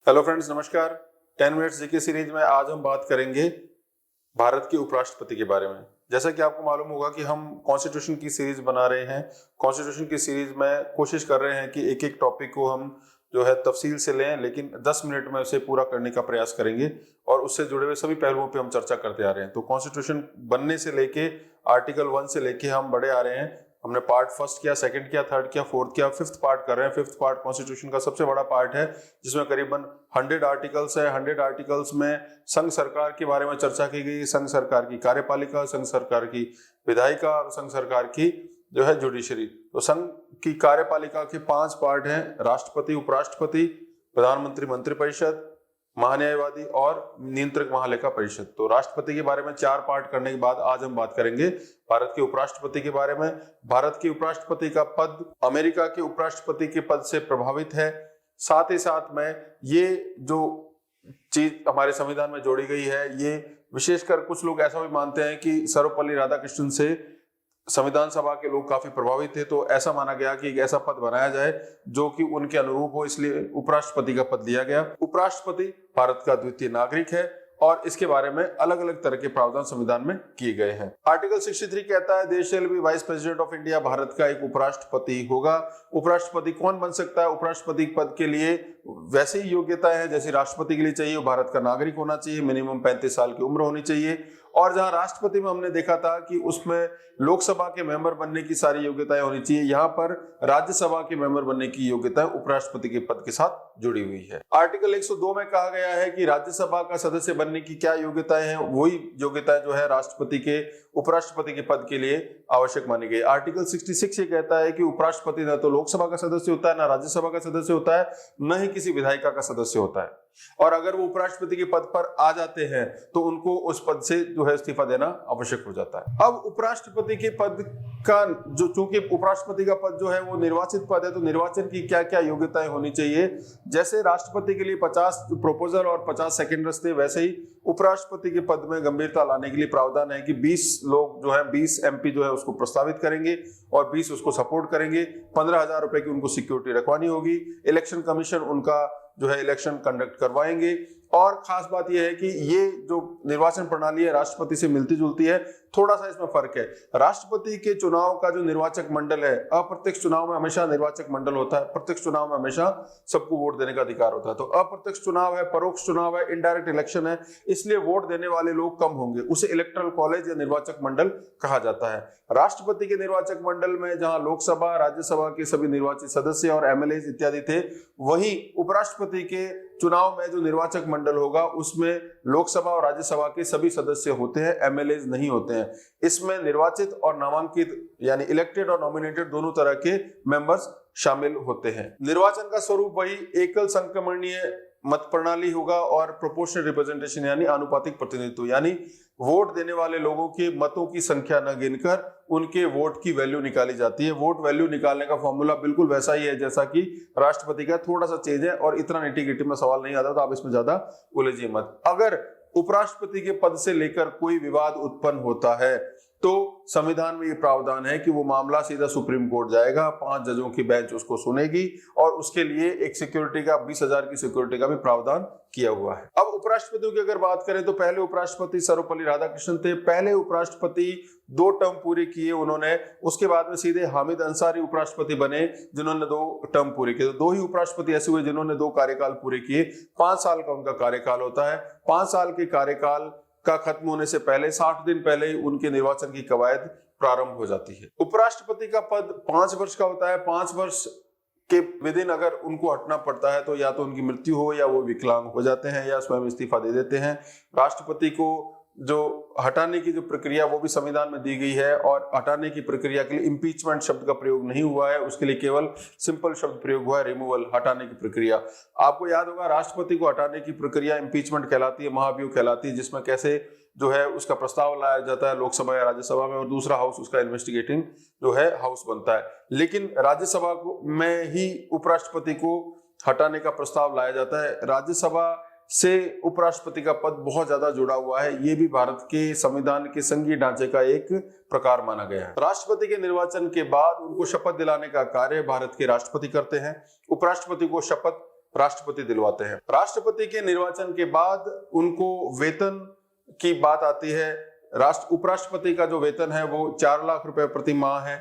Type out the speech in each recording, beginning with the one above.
Hello friends, नमस्कार। 10 minutes GK series में आज हम बात करेंगे भारत के उपराष्ट्रपति के बारे में। जैसा कि आपको मालूम होगा कि हम कॉन्स्टिट्यूशन की सीरीज बना रहे हैं। कॉन्स्टिट्यूशन की सीरीज में कोशिश कर रहे हैं कि एक एक टॉपिक को हम जो है तफसील से लें, लेकिन 10 मिनट में उसे पूरा करने का प्रयास करेंगे और उससे जुड़े हुए सभी पहलुओं पे हम चर्चा करते आ रहे हैं। तो कॉन्स्टिट्यूशन बनने से लेके आर्टिकल 1 से लेके हम बढ़े आ रहे हैं। हमने पार्ट फर्स्ट किया, सेकंड किया, थर्ड किया, फोर्थ किया, फिफ्थ पार्ट कर रहे हैं। फिफ्थ पार्ट कॉन्स्टिट्यूशन का सबसे बड़ा पार्ट है, जिसमें करीबन 100 आर्टिकल्स है। 100 आर्टिकल्स में संघ सरकार के बारे में चर्चा की गई, संघ सरकार की कार्यपालिका, संघ सरकार की विधायिका और संघ सरकार की जो है जुडिशरी। तो संघ की कार्यपालिका के 5 पार्ट हैं: राष्ट्रपति, उपराष्ट्रपति, प्रधानमंत्री, मंत्रिपरिषद, महान्यायवादी और नियंत्रक महालेखा परिषद। तो राष्ट्रपति के बारे में 4 पार्ट करने के बाद आज हम बात करेंगे भारत के उपराष्ट्रपति के बारे में। भारत के उपराष्ट्रपति का पद अमेरिका के उपराष्ट्रपति के पद से प्रभावित है। साथ ही साथ में ये जो चीज हमारे संविधान में जोड़ी गई है, ये विशेषकर कुछ लोग ऐसा भी मानते हैं कि सर्वपल्ली राधाकृष्णन से संविधान सभा के लोग काफी प्रभावित थे, तो ऐसा माना गया कि एक ऐसा पद बनाया जाए जो कि उनके अनुरूप हो, इसलिए उपराष्ट्रपति का पद दिया गया। उपराष्ट्रपति भारत का द्वितीय नागरिक है और इसके बारे में अलग अलग तरह के प्रावधान संविधान में किए गए हैं। आर्टिकल 63 कहता है there shall be vice president of India. Bharat का एक उपराष्ट्रपति होगा। उपराष्ट्रपति कौन बन सकता है? उपराष्ट्रपति पद के लिए वैसे ही योग्यताएं हैं जैसे राष्ट्रपति के लिए चाहिए। भारत का नागरिक होना चाहिए, मिनिमम 35 साल की उम्र होनी चाहिए। और जहां राष्ट्रपति में हमने देखा था कि उसमें लोकसभा के मेंबर बनने की सारी योग्यताएं होनी चाहिए, यहाँ पर राज्यसभा के मेंबर बनने की योग्यताएं उपराष्ट्रपति के पद के साथ जुड़ी हुई है। आर्टिकल 102 में कहा गया है कि राज्यसभा का सदस्य बनने की क्या योग्यताएं हैं, वही योग्यताएं जो है राष्ट्रपति के उपराष्ट्रपति के पद के लिए आवश्यक मानी गई। आर्टिकल 66 ये कहता है कि उपराष्ट्रपति न तो लोकसभा का सदस्य होता है, न राज्यसभा का सदस्य होता है, न ही किसी विधायिका का सदस्य होता है। और अगर वो उपराष्ट्रपति के पद पर आ जाते हैं तो उनको उस पद से जो है इस्तीफा देना आवश्यक हो जाता है। अब उपराष्ट्रपति के पद का जो, चूंकि उपराष्ट्रपति का पद जो है वो निर्वाचित पद है, तो निर्वाचन की क्या क्या योग्यताएं होनी चाहिए। जैसे राष्ट्रपति के लिए 50 प्रोपोजल और 50 सेकेंडर्स थे, वैसे ही उपराष्ट्रपति के पद में गंभीरता लाने के लिए प्रावधान है कि 20 लोग जो है 20 एमपी जो है उसको प्रस्तावित करेंगे और 20 उसको सपोर्ट करेंगे। 15,000 रुपए की उनको सिक्योरिटी रखवानी होगी। इलेक्शन कमीशन उनका जो है इलेक्शन कंडक्ट करवाएंगे। और खास बात यह है कि ये जो निर्वाचन प्रणाली है राष्ट्रपति से मिलती जुलती है, थोड़ा सा इसमें फर्क है। राष्ट्रपति के चुनाव का जो निर्वाचक मंडल है, अप्रत्यक्ष चुनाव में हमेशा निर्वाचक मंडल होता है, प्रत्यक्ष चुनाव में हमेशा सबको वोट देने का अधिकार होता है। तो अप्रत्यक्ष चुनाव है, परोक्ष चुनाव है, इनडायरेक्ट इलेक्शन है, इसलिए वोट देने वाले लोग कम होंगे। उसे इलेक्टोरल कॉलेज या निर्वाचक मंडल कहा जाता है। राष्ट्रपति के निर्वाचक मंडल में जहां लोकसभा, राज्यसभा के सभी निर्वाचित सदस्य और एमएलए इत्यादि थे, वहीं उपराष्ट्रपति के चुनाव में जो निर्वाचक मंडल होगा उसमें लोकसभा और राज्यसभा के सभी सदस्य होते हैं, एमएलए नहीं होते हैं। इसमें निर्वाचित और नामांकित यानी इलेक्टेड और नॉमिनेटेड दोनों तरह के मेंबर्स शामिल होते हैं। निर्वाचन का स्वरूप वही एकल संक्रमणीय मत प्रणाली होगा और प्रोपोर्शनल रिप्रेजेंटेशन यानी आनुपातिक प्रतिनिधित्व, यानी वोट देने वाले लोगों के मतों की संख्या न गिनकर उनके वोट की वैल्यू निकाली जाती है। वोट वैल्यू निकालने का फॉर्मूला बिल्कुल वैसा ही है जैसा कि राष्ट्रपति का, थोड़ा सा चेंज है और इतना निटी-ग्रिटी में सवाल नहीं आता, तो आप इसमें ज्यादा उलझिए मत। अगर उपराष्ट्रपति के पद से लेकर कोई विवाद उत्पन्न होता है तो संविधान में ये प्रावधान है कि वो मामला सीधा सुप्रीम कोर्ट जाएगा, 5 जजों की बेंच उसको सुनेगी और उसके लिए एक सिक्योरिटी का 20,000 की सिक्योरिटी का भी प्रावधान किया हुआ है। अब उपराष्ट्रपतियों की अगर बात करें तो पहले उपराष्ट्रपति सर्वपल्ली राधाकृष्णन थे। पहले उपराष्ट्रपति 2 टर्म पूरे किए उन्होंने, उसके बाद में सीधे हामिद अंसारी उपराष्ट्रपति बने जिन्होंने 2 टर्म पूरे किए। तो 2 ही उपराष्ट्रपति ऐसे हुए जिन्होंने 2 कार्यकाल पूरे किए। 5 साल का उनका कार्यकाल होता है। 5 साल के कार्यकाल का खत्म होने से पहले 60 दिन पहले ही उनके निर्वाचन की कवायद प्रारंभ हो जाती है। उपराष्ट्रपति का पद 5 वर्ष का होता है। 5 वर्ष के विदिन अगर उनको हटना पड़ता है तो या तो उनकी मृत्यु हो या वो विकलांग हो जाते हैं या स्वयं इस्तीफा दे देते हैं। राष्ट्रपति को जो हटाने की जो प्रक्रिया वो भी संविधान में दी गई है और हटाने की प्रक्रिया के लिए इम्पीचमेंट शब्द का प्रयोग नहीं हुआ है, उसके लिए केवल सिंपल शब्द प्रयोग हुआ है, रिमूवल, हटाने की प्रक्रिया। आपको याद होगा राष्ट्रपति को हटाने की प्रक्रिया इम्पीचमेंट कहलाती है, महाभियोग कहलाती है, जिसमें कैसे जो है उसका प्रस्ताव लाया जाता है लोकसभा या राज्यसभा में और दूसरा हाउस उसका इन्वेस्टिगेटिंग जो है हाउस बनता है। लेकिन राज्यसभा में ही उपराष्ट्रपति को हटाने का प्रस्ताव लाया जाता है। राज्यसभा से उपराष्ट्रपति का पद बहुत ज्यादा जुड़ा हुआ है, ये भी भारत के संविधान के संघीय ढांचे का एक प्रकार माना गया है। राष्ट्रपति के निर्वाचन के बाद उनको शपथ दिलाने का कार्य भारत के राष्ट्रपति करते हैं। उपराष्ट्रपति को शपथ राष्ट्रपति दिलवाते हैं। राष्ट्रपति के निर्वाचन के बाद उनको वेतन की बात आती है। उपराष्ट्रपति का जो वेतन है वो 4 लाख रुपए प्रति माह है।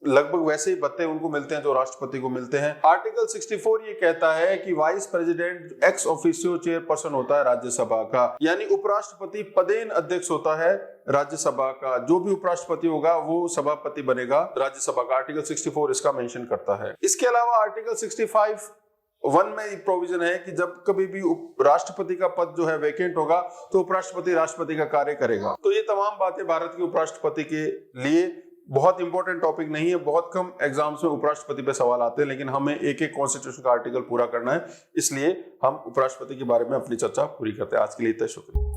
लगभग वैसे ही भत्ते उनको मिलते हैं जो राष्ट्रपति को मिलते हैं। आर्टिकल 64 ये कहता है कि vice president ex officio chairperson होता है राज्यसभा का, यानी उपराष्ट्रपति पदेन अध्यक्ष होता है राज्यसभा का। जो भी उपराष्ट्रपति होगा वो सभापति बनेगा राज्यसभा का। आर्टिकल 64 इसका मेंशन करता है। इसके अलावा आर्टिकल 65(1) में एक प्रोविजन है कि जब कभी भी राष्ट्रपति का पद जो है वैकेंट होगा तो उपराष्ट्रपति राष्ट्रपति का कार्य करेगा। तो ये तमाम बातें भारत के उपराष्ट्रपति के लिए बहुत इंपॉर्टेंट टॉपिक नहीं है। बहुत कम एग्जाम्स में उपराष्ट्रपति पे सवाल आते हैं, लेकिन हमें एक एक कॉन्स्टिट्यूशन का आर्टिकल पूरा करना है, इसलिए हम उपराष्ट्रपति के बारे में अपनी चर्चा पूरी करते हैं। आज के लिए इतना शुक्रिया।